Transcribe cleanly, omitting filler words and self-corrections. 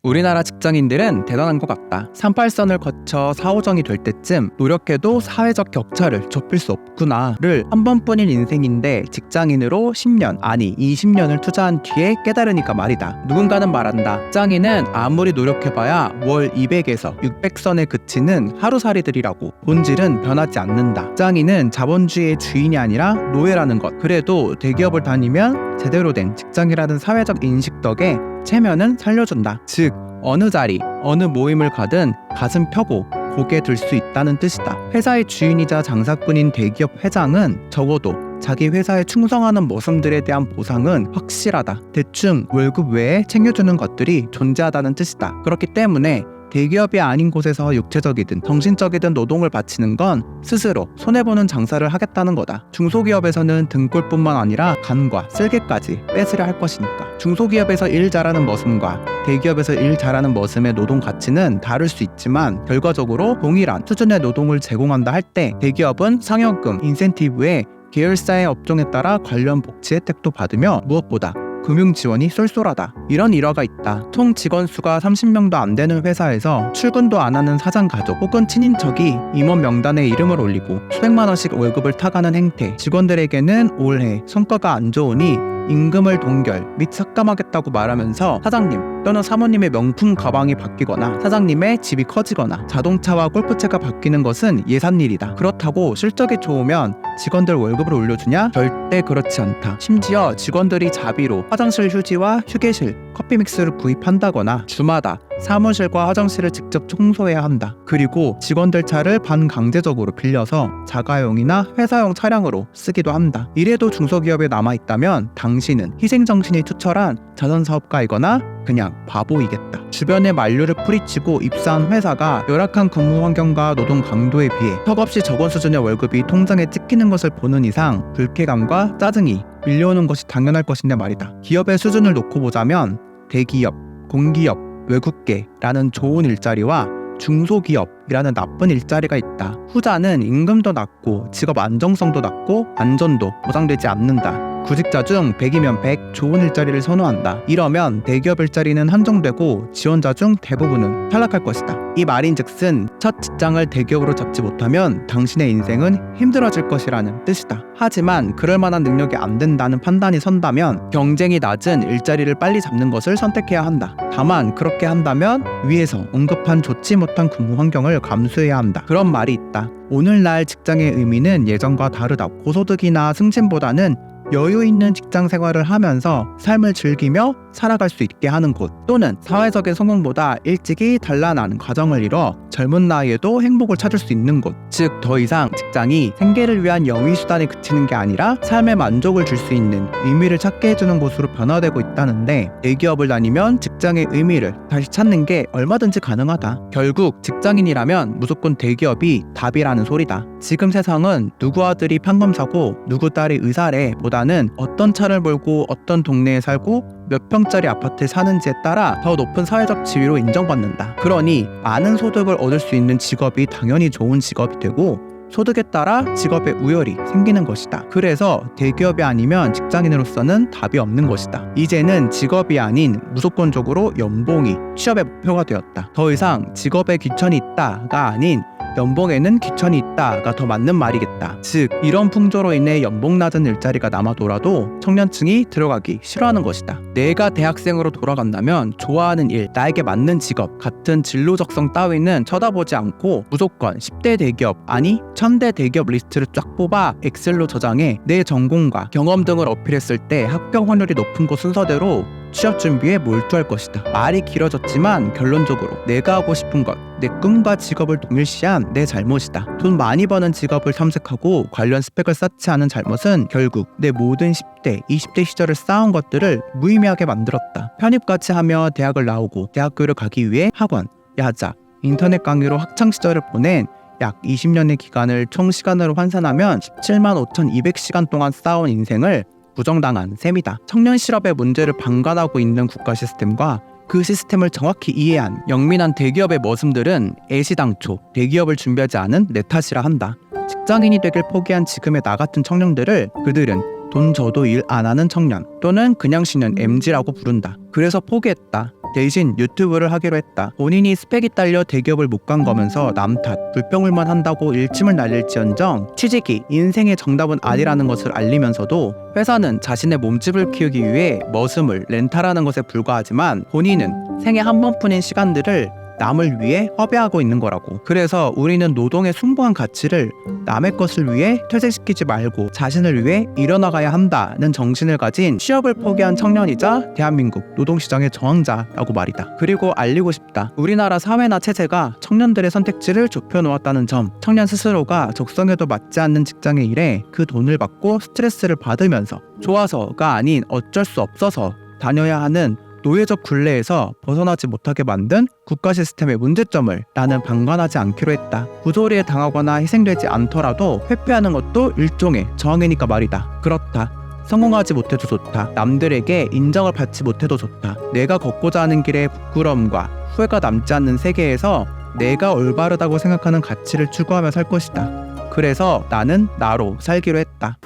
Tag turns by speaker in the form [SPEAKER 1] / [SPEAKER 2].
[SPEAKER 1] 우리나라 직장인들은 대단한 것 같다. 38선을 거쳐 4호정이 될 때쯤 노력해도 사회적 격차를 좁힐 수 없구나를 한 번뿐인 인생인데 직장인으로 10년 아니 20년을 투자한 뒤에 깨달으니까 말이다. 누군가는 말한다. 직장인은 아무리 노력해봐야 월 200에서 600선에 그치는 하루살이들이라고. 본질은 변하지 않는다. 직장인은 자본주의의 주인이 아니라 노예라는 것. 그래도 대기업을 다니면 제대로 된 직장이라는 사회적 인식 덕에 체면은 살려준다. 즉 어느 자리, 어느 모임을 가든 가슴 펴고 고개 들 수 있다는 뜻이다. 회사의 주인이자 장사꾼인 대기업 회장은 적어도 자기 회사에 충성하는 모습들에 대한 보상은 확실하다. 대충 월급 외에 챙겨주는 것들이 존재하다는 뜻이다. 그렇기 때문에 대기업이 아닌 곳에서 육체적이든 정신적이든 노동을 바치는 건 스스로 손해보는 장사를 하겠다는 거다. 중소기업에서는 등골뿐만 아니라 간과 쓸개까지 뺏으려 할 것이니까. 중소기업에서 일 잘하는 머슴과 대기업에서 일 잘하는 머슴의 노동 가치는 다를 수 있지만 결과적으로 동일한 수준의 노동을 제공한다 할 때 대기업은 상여금, 인센티브에 계열사의 업종에 따라 관련 복지 혜택도 받으며 무엇보다 금융 지원이 쏠쏠하다. 이런 일화가 있다. 총 직원 수가 30명도 안 되는 회사에서 출근도 안 하는 사장 가족 혹은 친인척이 임원 명단에 이름을 올리고 수백만 원씩 월급을 타가는 행태. 직원들에게는 올해 성과가 안 좋으니 임금을 동결 및 삭감하겠다고 말하면서 사장님 또는 사모님의 명품 가방이 바뀌거나 사장님의 집이 커지거나 자동차와 골프채가 바뀌는 것은 예산일이다. 그렇다고 실적이 좋으면 직원들 월급을 올려주냐? 절대 그렇지 않다. 심지어 직원들이 자비로 화장실 휴지와 휴게실, 커피 믹스를 구입한다거나 주마다 사무실과 화장실을 직접 청소해야 한다. 그리고 직원들 차를 반강제적으로 빌려서 자가용이나 회사용 차량으로 쓰기도 한다. 이래도 중소기업에 남아있다면 당신은 희생정신이 투철한 자선사업가이거나 그냥 바보이겠다. 주변에 만류를 뿌리치고 입사한 회사가 열악한 근무 환경과 노동 강도에 비해 턱없이 적은 수준의 월급이 통장에 찍히는 것을 보는 이상 불쾌감과 짜증이 밀려오는 것이 당연할 것인데 말이다. 기업의 수준을 놓고 보자면 대기업, 공기업, 외국계라는 좋은 일자리와 중소기업이라는 나쁜 일자리가 있다. 후자는 임금도 낮고 직업 안정성도 낮고 안전도 보장되지 않는다. 구직자 중 100이면 100 좋은 일자리를 선호한다. 이러면 대기업 일자리는 한정되고 지원자 중 대부분은 탈락할 것이다. 이 말인즉슨 첫 직장을 대기업으로 잡지 못하면 당신의 인생은 힘들어질 것이라는 뜻이다. 하지만 그럴 만한 능력이 안 된다는 판단이 선다면 경쟁이 낮은 일자리를 빨리 잡는 것을 선택해야 한다. 다만 그렇게 한다면 위에서 언급한 좋지 못한 근무 환경을 감수해야 한다. 그런 말이 있다. 오늘날 직장의 의미는 예전과 다르다. 고소득이나 승진보다는 여유 있는 직장 생활을 하면서 삶을 즐기며 살아갈 수 있게 하는 곳, 또는 사회적인 성공보다 일찍이 단란한 과정을 이뤄 젊은 나이에도 행복을 찾을 수 있는 곳. 즉 더 이상 직장이 생계를 위한 영위수단에 그치는 게 아니라 삶의 만족을 줄 수 있는 의미를 찾게 해주는 곳으로 변화되고 있다는데, 대기업을 다니면 직장의 의미를 다시 찾는 게 얼마든지 가능하다. 결국 직장인이라면 무조건 대기업이 답이라는 소리다. 지금 세상은 누구 아들이 판검사고 누구 딸이 의사래 보다는 어떤 차를 몰고 어떤 동네에 살고 몇 평짜리 아파트에 사는지에 따라 더 높은 사회적 지위로 인정받는다. 그러니 많은 소득을 얻을 수 있는 직업이 당연히 좋은 직업이 되고 소득에 따라 직업의 우열이 생기는 것이다. 그래서 대기업이 아니면 직장인으로서는 답이 없는 것이다. 이제는 직업이 아닌 무조건적으로 연봉이 취업의 목표가 되었다. 더 이상 직업에 귀천이 있다가 아닌 연봉에는 귀천이 있다가 더 맞는 말이겠다. 즉 이런 풍조로 인해 연봉 낮은 일자리가 남아돌아도 청년층이 들어가기 싫어하는 것이다. 내가 대학생으로 돌아간다면 좋아하는 일, 나에게 맞는 직업, 같은 진로 적성 따위는 쳐다보지 않고 무조건 10대 대기업 아니 1000대 대기업 리스트를 쫙 뽑아 엑셀로 저장해 내 전공과 경험 등을 어필했을 때 합격 확률이 높은 곳 순서대로 취업 준비에 몰두할 것이다. 말이 길어졌지만 결론적으로 내가 하고 싶은 것, 내 꿈과 직업을 동일시한 내 잘못이다. 돈 많이 버는 직업을 탐색하고 관련 스펙을 쌓지 않은 잘못은 결국 내 모든 10대, 20대 시절을 쌓은 것들을 무의미하게 만들었다. 편입같이 하며 대학을 나오고 대학교를 가기 위해 학원, 야자, 인터넷 강의로 학창시절을 보낸 약 20년의 기간을 총 시간으로 환산하면 17만 5,200시간 동안 쌓아온 인생을 부정당한 셈이다. 청년 실업의 문제를 방관하고 있는 국가 시스템과 그 시스템을 정확히 이해한 영민한 대기업의 머슴들은 애시당초 대기업을 준비하지 않은 내 탓이라 한다. 직장인이 되길 포기한 지금의 나 같은 청년들을 그들은 돈 줘도 일 안 하는 청년 또는 그냥 쉬는 MZ라고 부른다. 그래서 포기했다. 대신 유튜브를 하기로 했다. 본인이 스펙이 딸려 대기업을 못 간 거면서 남 탓, 불평불만 한다고 일침을 날릴지언정 취직이 인생의 정답은 아니라는 것을 알리면서도 회사는 자신의 몸집을 키우기 위해 머슴을 렌탈하는 것에 불과하지만 본인은 생애 한 번뿐인 시간들을 남을 위해 허비하고 있는 거라고. 그래서 우리는 노동의 숭고한 가치를 남의 것을 위해 퇴직시키지 말고 자신을 위해 일어나가야 한다는 정신을 가진 취업을 포기한 청년이자 대한민국 노동시장의 저항자라고 말이다. 그리고 알리고 싶다. 우리나라 사회나 체제가 청년들의 선택지를 좁혀놓았다는 점. 청년 스스로가 적성에도 맞지 않는 직장의 일에 그 돈을 받고 스트레스를 받으면서 좋아서가 아닌 어쩔 수 없어서 다녀야 하는 노예적 굴레에서 벗어나지 못하게 만든 국가 시스템의 문제점을 나는 방관하지 않기로 했다. 부조리에 당하거나 희생되지 않더라도 회피하는 것도 일종의 저항이니까 말이다. 그렇다. 성공하지 못해도 좋다. 남들에게 인정을 받지 못해도 좋다. 내가 걷고자 하는 길에 부끄러움과 후회가 남지 않는 세계에서 내가 올바르다고 생각하는 가치를 추구하며 살 것이다. 그래서 나는 나로 살기로 했다.